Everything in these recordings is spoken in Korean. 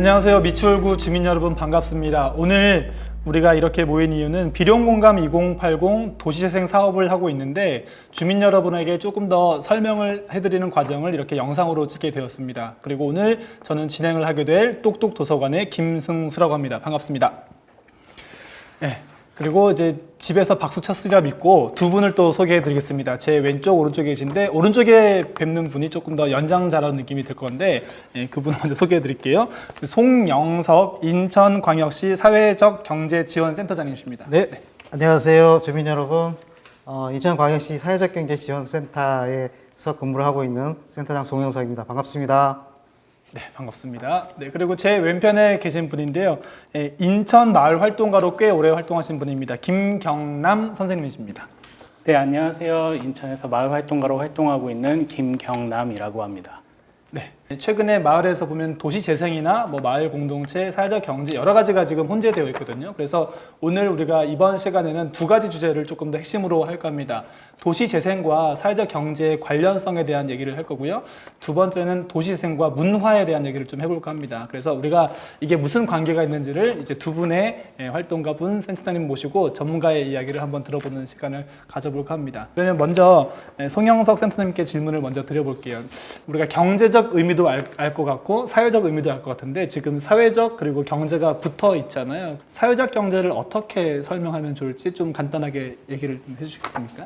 안녕하세요. 미추홀구 주민 여러분 반갑습니다. 오늘 우리가 이렇게 모인 이유는 비룡공감 2080 도시재생 사업을 하고 있는데 주민 여러분에게 조금 더 설명을 해드리는 과정을 이렇게 영상으로 찍게 되었습니다. 그리고 오늘 저는 진행을 하게 될 똑똑도서관의 김승수라고 합니다. 반갑습니다. 네. 그리고 이제 집에서 박수 쳤으리라 믿고 두 분을 또 소개해 드리겠습니다. 제 왼쪽 오른쪽에 계신데 오른쪽에 뵙는 분이 조금 더 연장자라는 느낌이 들 건데 그분을 먼저 소개해 드릴게요. 송영석 인천광역시 사회적 경제지원센터장님이십니다. 네, 안녕하세요 주민 여러분. 인천광역시 사회적 경제지원센터에서 근무를 하고 있는 센터장 송영석입니다. 반갑습니다. 네, 반갑습니다. 네, 그리고 제 왼편에 계신 분인데요. 인천 마을 활동가로 꽤 오래 활동하신 분입니다. 김경남 선생님이십니다. 네, 안녕하세요. 인천에서 마을 활동가로 활동하고 있는 김경남이라고 합니다. 네, 최근에 마을에서 보면 도시 재생이나 뭐 마을 공동체, 사회적 경제 여러 가지가 지금 혼재되어 있거든요. 그래서 오늘 우리가 이번 시간에는 두 가지 주제를 조금 더 핵심으로 할까 합니다. 도시 재생과 사회적 경제의 관련성에 대한 얘기를 할 거고요. 두 번째는 도시 재생과 문화에 대한 얘기를 좀 해볼까 합니다. 그래서 우리가 이게 무슨 관계가 있는지를 이제 두 분의 활동가분 센터장님 모시고 전문가의 이야기를 한번 들어보는 시간을 가져볼까 합니다. 그러면 먼저 송영석 센터님께 질문을 먼저 드려볼게요. 우리가 경제적 의미도 알 것 같고 사회적 의미도 알 것 같은데 지금 사회적 그리고 경제가 붙어 있잖아요. 사회적 경제를 어떻게 설명하면 좋을지 좀 간단하게 얘기를 좀 해주시겠습니까?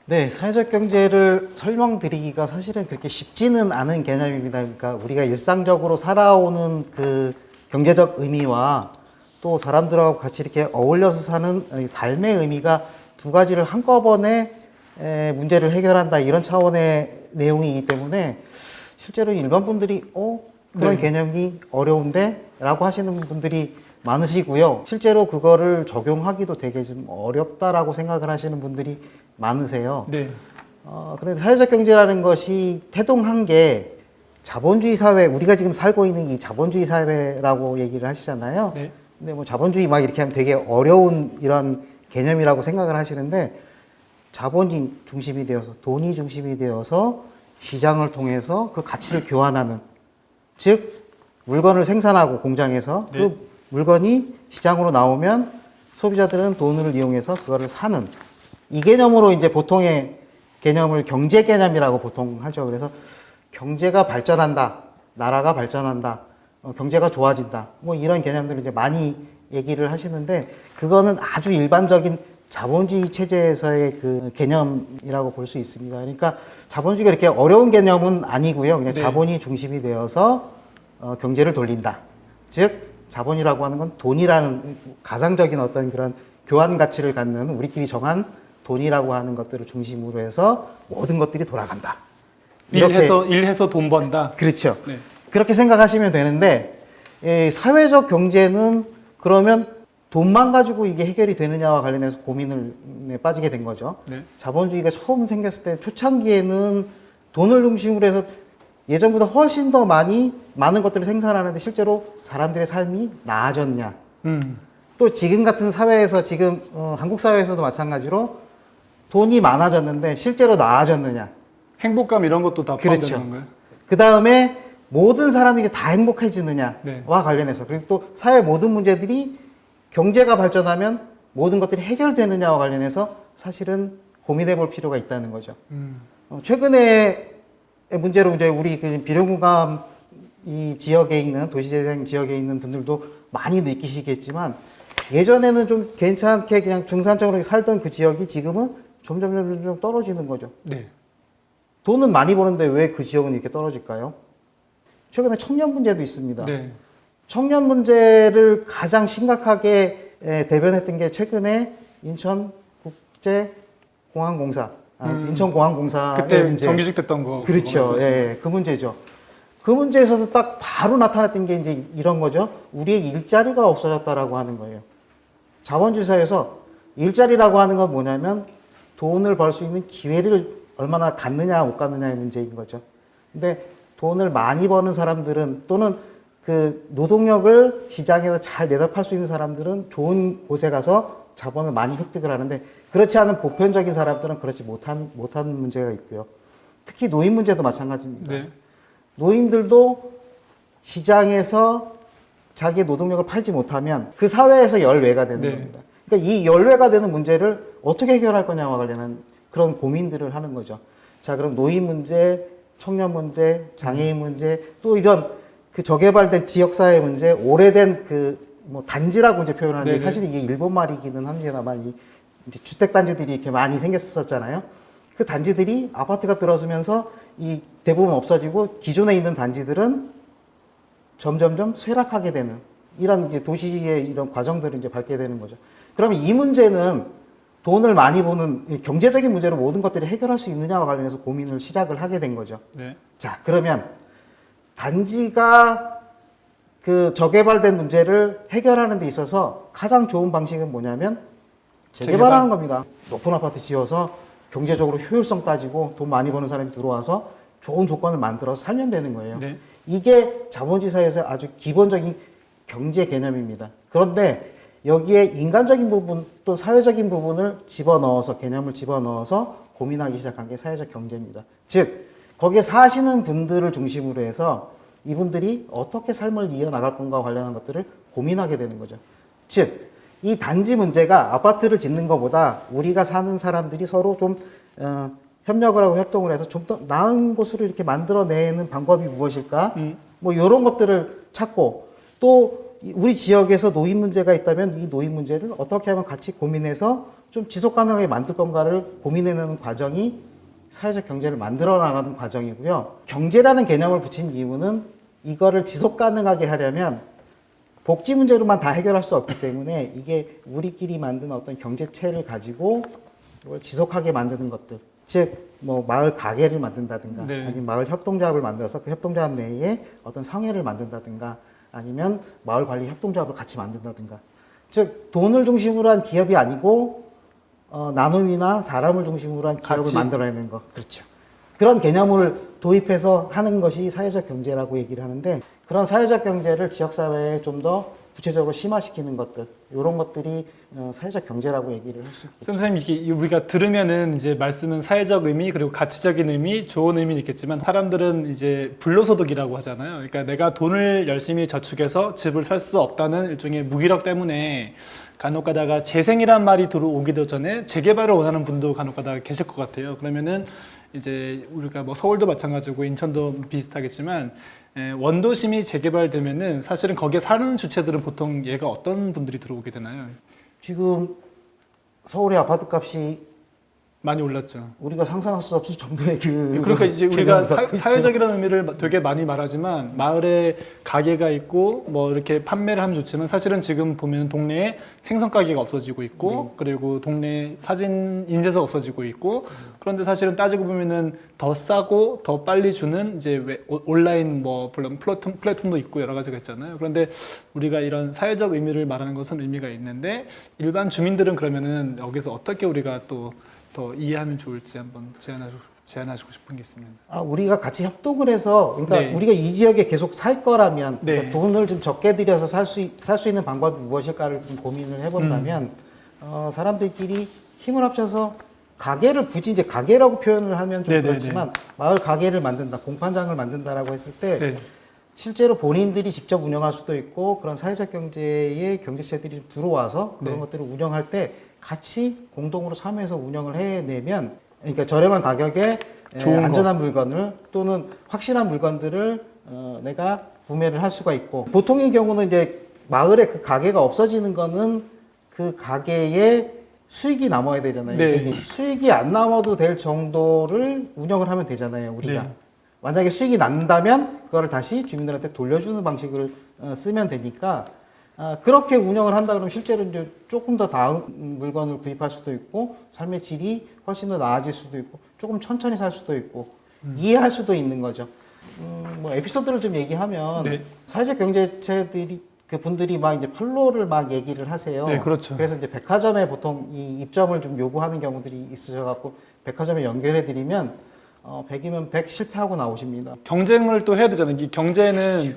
네, 사회적 경제를 설명드리기가 사실은 그렇게 쉽지는 않은 개념입니다. 그러니까 우리가 일상적으로 살아오는 그 경제적 의미와 또 사람들하고 같이 이렇게 어울려서 사는 삶의 의미가 두 가지를 한꺼번에 문제를 해결한다 이런 차원의 내용이기 때문에 실제로 일반 분들이 그런 네. 개념이 어려운데? 라고 하시는 분들이 많으시고요. 실제로 그거를 적용하기도 되게 좀 어렵다라고 생각을 하시는 분들이 많으세요. 네. 그런데 사회적 경제라는 것이 태동한 게 자본주의 사회, 우리가 지금 살고 있는 이 자본주의 사회라고 얘기를 하시잖아요. 네. 근데 뭐 자본주의 막 이렇게 하면 되게 어려운 이런 개념이라고 생각을 하시는데 자본이 중심이 되어서 돈이 중심이 되어서 시장을 통해서 그 가치를 교환하는 즉 물건을 생산하고 공장에서 네. 그 물건이 시장으로 나오면 소비자들은 돈을 이용해서 그거를 사는 이 개념으로 이제 보통의 개념을 경제 개념이라고 보통 하죠. 그래서 경제가 발전한다, 나라가 발전한다, 경제가 좋아진다, 뭐 이런 개념들을 이제 많이 얘기를 하시는데 그거는 아주 일반적인 자본주의 체제에서의 그 개념이라고 볼 수 있습니다. 그러니까 자본주의가 이렇게 어려운 개념은 아니고요. 그냥 네. 자본이 중심이 되어서 경제를 돌린다. 즉 자본이라고 하는 건 돈이라는 가상적인 어떤 그런 교환 가치를 갖는 우리끼리 정한 돈이라고 하는 것들을 중심으로 해서 모든 것들이 돌아간다. 일해서 돈 번다. 그렇죠. 네. 그렇게 생각하시면 되는데 사회적 경제는 그러면 돈만 가지고 이게 해결이 되느냐와 관련해서 고민을 빠지게 된 거죠. 네. 자본주의가 처음 생겼을 때 초창기에는 돈을 중심으로 해서 예전보다 훨씬 더 많은 것들을 생산하는데 실제로 사람들의 삶이 나아졌냐. 또 지금 같은 사회에서 지금 한국 사회에서도 마찬가지로 돈이 많아졌는데 실제로 나아졌느냐. 행복감 이런 것도 다 포함되는 그렇죠. 건가요? 그 다음에 모든 사람이 다 행복해지느냐와 네. 관련해서 그리고 또 사회 모든 문제들이 경제가 발전하면 모든 것들이 해결되느냐와 관련해서 사실은 고민해 볼 필요가 있다는 거죠. 최근에 문제로 이제 우리 그 비룡공감 이 지역에 있는 도시재생 지역에 있는 분들도 많이 느끼시겠지만 예전에는 좀 괜찮게 그냥 중산층으로 살던 그 지역이 지금은 점점 떨어지는 거죠. 네. 돈은 많이 버는데 왜 그 지역은 이렇게 떨어질까요? 최근에 청년 문제도 있습니다. 네. 청년 문제를 가장 심각하게 대변했던 게 최근에 인천국제공항공사, 인천공항공사 그때 문제. 정규직 됐던 거. 그렇죠. 예, 그 문제죠. 그 문제에서도 딱 바로 나타났던 게 이제 이런 거죠. 우리의 일자리가 없어졌다라고 하는 거예요. 자본주의 사회에서 일자리라고 하는 건 뭐냐면 돈을 벌 수 있는 기회를 얼마나 갖느냐 못 갖느냐의 문제인 거죠. 근데 돈을 많이 버는 사람들은 또는 그 노동력을 시장에서 잘 내다 팔 수 있는 사람들은 좋은 곳에 가서 자본을 많이 획득을 하는데 그렇지 않은 보편적인 사람들은 그렇지 못한 문제가 있고요. 특히 노인 문제도 마찬가지입니다. 네. 노인들도 시장에서 자기의 노동력을 팔지 못하면 그 사회에서 열외가 되는 네. 겁니다. 그러니까 이 열외가 되는 문제를 어떻게 해결할 거냐와 관련한 그런 고민들을 하는 거죠. 자, 그럼 노인 문제, 청년 문제, 장애인 문제, 또 이런 그 저개발된 지역사회 문제, 오래된 그 뭐 단지라고 이제 표현하는데 네네. 사실 이게 일본 말이기는 합니다만 이제 주택단지들이 이렇게 많이 생겼었잖아요. 그 단지들이 아파트가 들어서면서 이 대부분 없어지고 기존에 있는 단지들은 점점점 쇠락하게 되는 이런 이제 도시의 이런 과정들을 이제 밟게 되는 거죠. 그러면 이 문제는 돈을 많이 버는 이 경제적인 문제로 모든 것들이 해결할 수 있느냐와 관련해서 고민을 시작을 하게 된 거죠. 네. 자, 그러면 단지가 그 저개발된 문제를 해결하는 데 있어서 가장 좋은 방식은 뭐냐면 재개발하는 겁니다. 높은 아파트 지어서 경제적으로 효율성 따지고 돈 많이 버는 사람이 들어와서 좋은 조건을 만들어서 살면 되는 거예요. 네. 이게 자본주의 사회에서 아주 기본적인 경제 개념입니다. 그런데 여기에 인간적인 부분 또 사회적인 부분을 집어넣어서 개념을 집어넣어서 고민하기 시작한 게 사회적 경제입니다. 즉 거기에 사시는 분들을 중심으로 해서 이분들이 어떻게 삶을 이어나갈 건가와 관련한 것들을 고민하게 되는 거죠. 즉 이 단지 문제가 아파트를 짓는 것보다 우리가 사는 사람들이 서로 좀 협력을 하고 협동을 해서 좀 더 나은 곳으로 이렇게 만들어내는 방법이 무엇일까? 뭐 이런 것들을 찾고 또 우리 지역에서 노인 문제가 있다면 이 노인 문제를 어떻게 하면 같이 고민해서 좀 지속 가능하게 만들 건가를 고민해내는 과정이 사회적 경제를 만들어 나가는 과정이고요. 경제라는 개념을 붙인 이유는 이거를 지속 가능하게 하려면 복지 문제로만 다 해결할 수 없기 때문에 이게 우리끼리 만든 어떤 경제체를 가지고 이걸 지속하게 만드는 것들. 즉, 뭐, 마을 가게를 만든다든가, 네. 아니면 마을 협동조합을 만들어서 그 협동조합 내에 어떤 상회를 만든다든가, 아니면 마을 관리 협동조합을 같이 만든다든가. 즉, 돈을 중심으로 한 기업이 아니고, 나눔이나 사람을 중심으로 한 기업을 같이. 만들어내는 거. 그렇죠. 그런 개념을 도입해서 하는 것이 사회적 경제라고 얘기를 하는데, 그런 사회적 경제를 지역사회에 좀 더 구체적으로 심화시키는 것들, 이런 것들이 사회적 경제라고 얘기를 할 수 있겠죠. 선생님, 이게 우리가 들으면은 이제 말씀은 사회적 의미 그리고 가치적인 의미, 좋은 의미는 있겠지만 사람들은 이제 불로소득이라고 하잖아요. 그러니까 내가 돈을 열심히 저축해서 집을 살 수 없다는 일종의 무기력 때문에 간혹가다가 재생이란 말이 들어오기도 전에 재개발을 원하는 분도 간혹가다가 계실 것 같아요. 그러면은 이제 우리가 뭐 서울도 마찬가지고 인천도 비슷하겠지만 원도심이 재개발되면은 사실은 거기에 사는 주체들은 보통 얘가 어떤 분들이 들어오게 되나요? 지금 서울의 아파트 값이 많이 올랐죠. 우리가 상상할 수 없을 정도의 그 그러니까 이제 우리가 개념을 갖고 있죠. 사회적이라는 의미를 되게 많이 말하지만 마을에 가게가 있고 뭐 이렇게 판매를 하면 좋지만 사실은 지금 보면 동네에 생선 가게가 없어지고 있고 그리고 동네 사진 인쇄소가 없어지고 있고 그런데 사실은 따지고 보면은 더 싸고 더 빨리 주는 이제 온라인 뭐 물론 플랫폼도 있고 여러 가지가 있잖아요. 그런데 우리가 이런 사회적 의미를 말하는 것은 의미가 있는데 일반 주민들은 여기서 어떻게 우리가 또 더 이해하면 좋을지 한번 제안하시고 싶은 게 있으면. 우리가 같이 협동을 해서, 그러니까 네. 우리가 이 지역에 계속 살 거라면, 네. 그러니까 돈을 좀 적게 들여서 살 수 있는 방법이 무엇일까를 좀 고민을 해본다면, 사람들끼리 힘을 합쳐서 가게를 굳이 이제 가게라고 표현을 하면 좀 네네네. 그렇지만, 마을 가게를 만든다, 공판장을 만든다라고 했을 때, 네. 실제로 본인들이 직접 운영할 수도 있고, 그런 사회적 경제의 경제체들이 좀 들어와서 그런 네. 것들을 운영할 때 같이 공동으로 참여해서 운영을 해내면, 그러니까 저렴한 가격에 좋은 안전한 물건을 또는 확실한 물건들을 내가 구매를 할 수가 있고, 보통의 경우는 이제 마을에 그 가게가 없어지는 거는 그 가게에 수익이 남아야 되잖아요. 네. 이게 수익이 안 남아도 될 정도를 운영을 하면 되잖아요, 우리가. 네. 만약에 수익이 난다면 그거를 다시 주민들한테 돌려주는 방식을 쓰면 되니까, 그렇게 운영을 한다 그러면 실제로 이제 조금 더 나은 물건을 구입할 수도 있고, 삶의 질이 훨씬 더 나아질 수도 있고, 조금 천천히 살 수도 있고, 이해할 수도 있는 거죠. 뭐 에피소드를 좀 얘기하면, 네. 사회적 경제체들이, 그 분들이 막 이제 판로를 막 얘기를 하세요. 네, 그렇죠. 그래서 이제 백화점에 보통 이 입점을 좀 요구하는 경우들이 있으셔갖고, 백화점에 연결해드리면, 100이면 100 실패하고 나오십니다. 경쟁을 또 해야 되잖아요. 이 경제는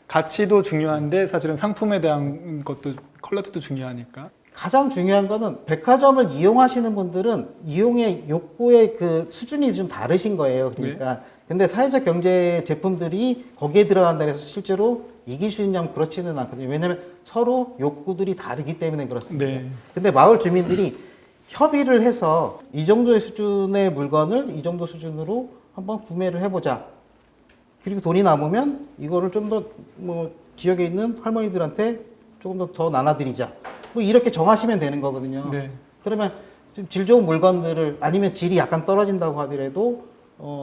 가치도 중요한데 사실은 상품에 대한 것도 퀄리티도 중요하니까. 가장 중요한 거는 백화점을 이용하시는 분들은 이용의 욕구의 그 수준이 좀 다르신 거예요. 그러니까 근데 사회적 경제 제품들이 거기에 들어간다고 해서 실제로 이길 수 있냐면 그렇지는 않거든요. 왜냐하면 서로 욕구들이 다르기 때문에 그렇습니다. 네. 근데 마을 주민들이 협의를 해서 이 정도의 수준의 물건을 이 정도 수준으로 한번 구매를 해보자. 그리고 돈이 남으면 이거를 좀 더 뭐 지역에 있는 할머니들한테 조금 더 나눠드리자. 뭐 이렇게 정하시면 되는 거거든요. 네. 그러면 좀 질 좋은 물건들을 아니면 질이 약간 떨어진다고 하더라도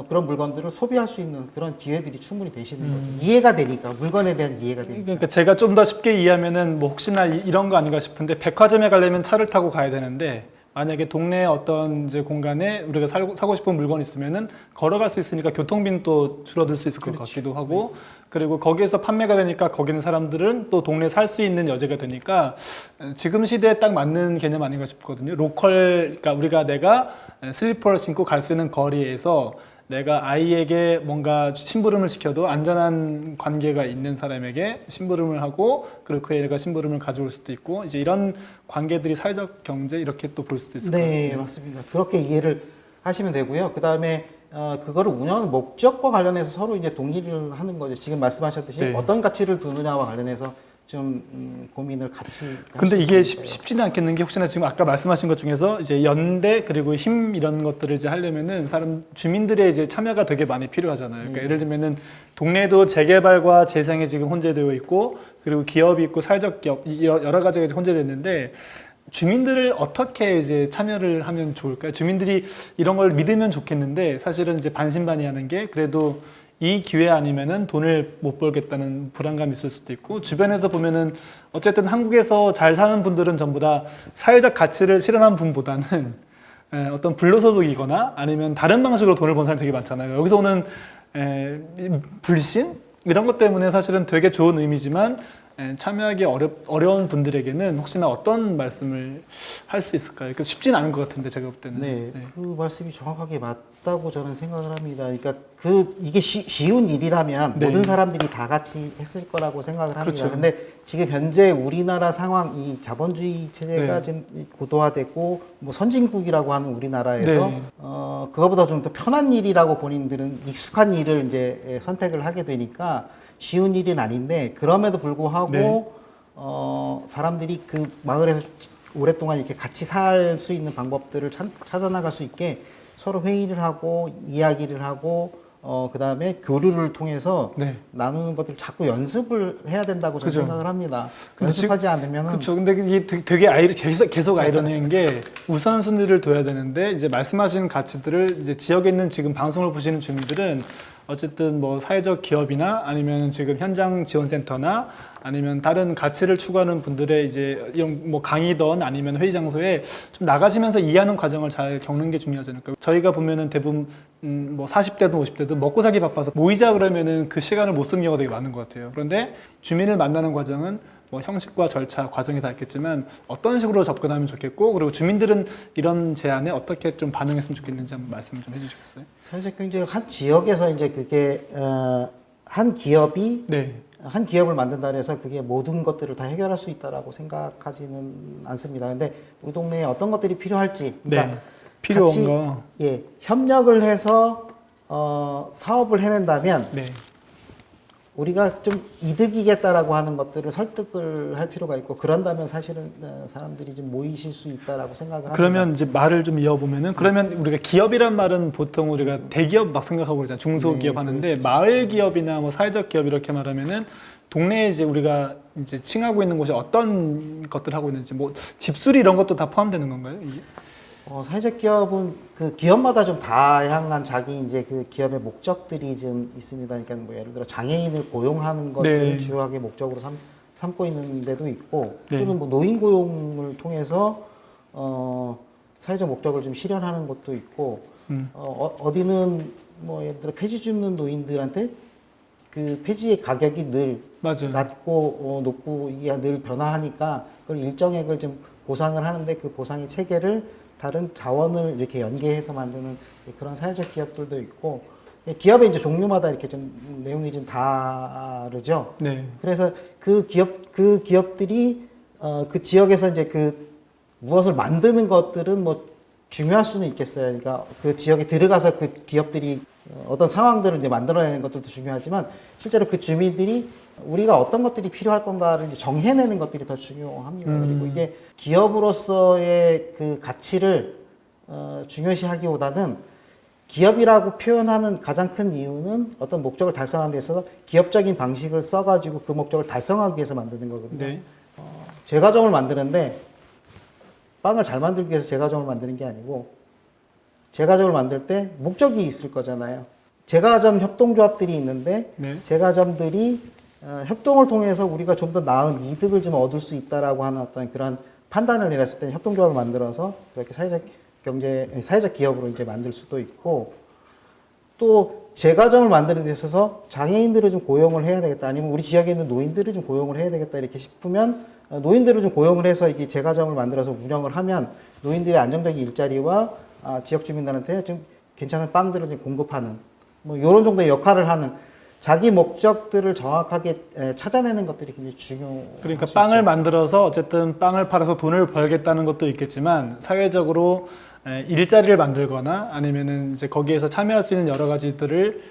그런 물건들을 소비할 수 있는 그런 기회들이 충분히 되시는 거죠. 이해가 되니까 물건에 대한 이해가 되니까. 그러니까 제가 좀 더 쉽게 이해하면은 뭐 혹시나 이런 거 아닌가 싶은데 백화점에 가려면 차를 타고 가야 되는데 만약에 동네 어떤 이제 공간에 우리가 사고 싶은 물건이 있으면은 걸어갈 수 있으니까 교통비도 줄어들 수 있을 것 같기도 하고 그리고 거기에서 판매가 되니까 거기 있는 사람들은 또 동네에 살 수 있는 여지가 되니까 지금 시대에 딱 맞는 개념 아닌가 싶거든요. 로컬, 그러니까 내가 슬리퍼를 신고 갈 수 있는 거리에서 내가 아이에게 뭔가 심부름을 시켜도 안전한 관계가 있는 사람에게 심부름을 하고 그리고 그 애가 심부름을 가져올 수도 있고 이제 이런 관계들이 사회적 경제 이렇게 또 볼 수도 있을 것 같아요. 네, 맞습니다. 그렇게 이해를 하시면 되고요. 그 다음에 그거를 운영하는 목적과 관련해서 서로 이제 동의를 하는 거죠. 지금 말씀하셨듯이 네. 어떤 가치를 두느냐와 관련해서 좀 고민을 같이. 근데 할수 이게 있어요. 쉽지는 않겠는 게 혹시나 지금 아까 말씀하신 것 중에서 이제 연대 그리고 힘 이런 것들을 이제 하려면은 주민들의 이제 참여가 되게 많이 필요하잖아요. 그러니까 예를 들면은 동네도 재개발과 재생에 지금 혼재되어 있고 그리고 기업이 있고 사회적 기업 여러 가지가 이제 혼재되어 있는데 주민들을 어떻게 이제 참여를 하면 좋을까요? 주민들이 이런 걸 믿으면 좋겠는데 사실은 이제 반신반의하는 게 그래도 이 기회 아니면은 돈을 못 벌겠다는 불안감이 있을 수도 있고 주변에서 보면은 어쨌든 한국에서 잘 사는 분들은 전부 다 사회적 가치를 실현한 분보다는 어떤 불로소득이거나 아니면 다른 방식으로 돈을 번 사람이 되게 많잖아요. 여기서 오는 불신 이런 것 때문에 사실은 되게 좋은 의미지만 참여하기 어려운 분들에게는 혹시나 어떤 말씀을 할 수 있을까요? 쉽진 않은 것 같은데 제가 볼 때는. 네, 그 말씀이 정확하게 맞다고 저는 생각을 합니다. 그러니까 이게 쉬운 일이라면 네. 모든 사람들이 다 같이 했을 거라고 생각을 합니다. 그렇죠. 근데 지금 현재 우리나라 상황, 이 자본주의 체제가 네. 지금 고도화되고 뭐 선진국이라고 하는 우리나라에서 네. 그거보다 좀 더 편한 일이라고 본인들은 익숙한 일을 이제 선택을 하게 되니까 쉬운 일은 아닌데 그럼에도 불구하고 네. 사람들이 그 마을에서 오랫동안 이렇게 같이 살 수 있는 방법들을 찾아 나갈 수 있게 서로 회의를 하고 이야기를 하고 그 다음에 교류를 통해서 네. 나누는 것들 자꾸 연습을 해야 된다고 저는 그죠. 생각을 합니다. 근데 연습하지 않으면 그렇죠. 근데 이게 되게 계속 아이러니한 게 우선순위를 둬야 되는데 이제 말씀하신 가치들을 이제 지역에 있는 지금 방송을 보시는 주민들은 어쨌든 뭐 사회적 기업이나 아니면 지금 현장 지원센터나 아니면 다른 가치를 추구하는 분들의 이제 이런 뭐 강의든 아니면 회의 장소에 좀 나가시면서 이해하는 과정을 잘 겪는 게 중요하지 않을까요? 저희가 보면은 대부분 뭐 40대든 50대든 먹고 살기 바빠서 모이자 그러면은 그 시간을 못 쓰는 경우가 되게 많은 것 같아요. 그런데 주민을 만나는 과정은 뭐 형식과 절차, 과정이 다 있겠지만 어떤 식으로 접근하면 좋겠고 그리고 주민들은 이런 제안에 어떻게 좀 반응했으면 좋겠는지 한번 말씀 좀 해주시겠어요? 사회적 경제가 한 지역에서 이제 그게 한 기업이 네. 한 기업을 만든다 해서 그게 모든 것들을 다 해결할 수 있다라고 생각하지는 않습니다. 근데 우리 동네에 어떤 것들이 필요할지 그러니까 필요한 같이, 거. 예, 협력을 해서 사업을 해낸다면 네. 우리가 좀 이득이겠다라고 하는 것들을 설득을 할 필요가 있고 그런다면 사실은 사람들이 좀 모이실 수 있다라고 생각을 합니다. 그러면 이제 말을 좀 이어보면은 그러면 우리가 기업이란 말은 보통 우리가 대기업 막 생각하고 그러잖아요. 중소기업 네, 하는데 마을 기업이나 뭐 사회적 기업 이렇게 말하면은 동네에 이제 우리가 이제 칭하고 있는 곳이 어떤 것들 하고 있는지 뭐 집수리 이런 것도 다 포함되는 건가요? 이게? 사회적 기업은 그 기업마다 좀 다양한 자기 이제 그 기업의 목적들이 좀 있습니다. 그러니까 뭐 예를 들어 장애인을 고용하는 것을 네. 주요하게 목적으로 삼고 있는 데도 있고 네. 또는 뭐 노인 고용을 통해서 사회적 목적을 좀 실현하는 것도 있고 어디는 뭐 예를 들어 폐지 줍는 노인들한테 그 폐지의 가격이 늘 맞아요. 낮고 높고 이게 늘 변화하니까 그걸 일정액을 좀 보상을 하는데 그 보상의 체계를 다른 자원을 이렇게 연계해서 만드는 그런 사회적 기업들도 있고 기업의 이제 종류마다 이렇게 좀 내용이 좀 다르죠. 네. 그래서 그 기업들이 그 지역에서 이제 그 무엇을 만드는 것들은 뭐 중요할 수는 있겠어요. 그러니까 그 지역에 들어가서 그 기업들이 어떤 상황들을 이제 만들어내는 것들도 중요하지만 실제로 그 주민들이 우리가 어떤 것들이 필요할 건가를 이제 정해내는 것들이 더 중요합니다. 그리고 이게 기업으로서의 그 가치를 중요시하기보다는 기업이라고 표현하는 가장 큰 이유는 어떤 목적을 달성하는 데 있어서 기업적인 방식을 써가지고 그 목적을 달성하기 위해서 만드는 거거든요. 네. 제과점을 만드는데 빵을 잘 만들기 위해서 제과점을 만드는 게 아니고 제과점을 만들 때 목적이 있을 거잖아요. 제과점 협동조합들이 있는데 네. 제과점들이 협동을 통해서 우리가 좀 더 나은 이득을 좀 얻을 수 있다라고 하는 어떤 그런 판단을 내렸을 때 협동조합을 만들어서 그렇게 사회적 기업으로 이제 만들 수도 있고 또 제과점을 만드는 데 있어서 장애인들을 좀 고용을 해야 되겠다 아니면 우리 지역에 있는 노인들을 좀 고용을 해야 되겠다 이렇게 싶으면 노인들을 좀 고용을 해서 이게 제과점을 만들어서 운영을 하면 노인들의 안정적인 일자리와 지역 주민들한테 좀 괜찮은 빵들을 좀 공급하는 뭐 이런 정도의 역할을 하는 자기 목적들을 정확하게 찾아내는 것들이 굉장히 중요해요. 그러니까 빵을 만들어서 어쨌든 빵을 팔아서 돈을 벌겠다는 것도 있겠지만 사회적으로 일자리를 만들거나 아니면은 이제 거기에서 참여할 수 있는 여러 가지들을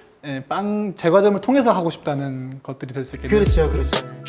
빵 제과점을 통해서 하고 싶다는 것들이 될 수 있겠네요. 그렇죠, 그렇죠.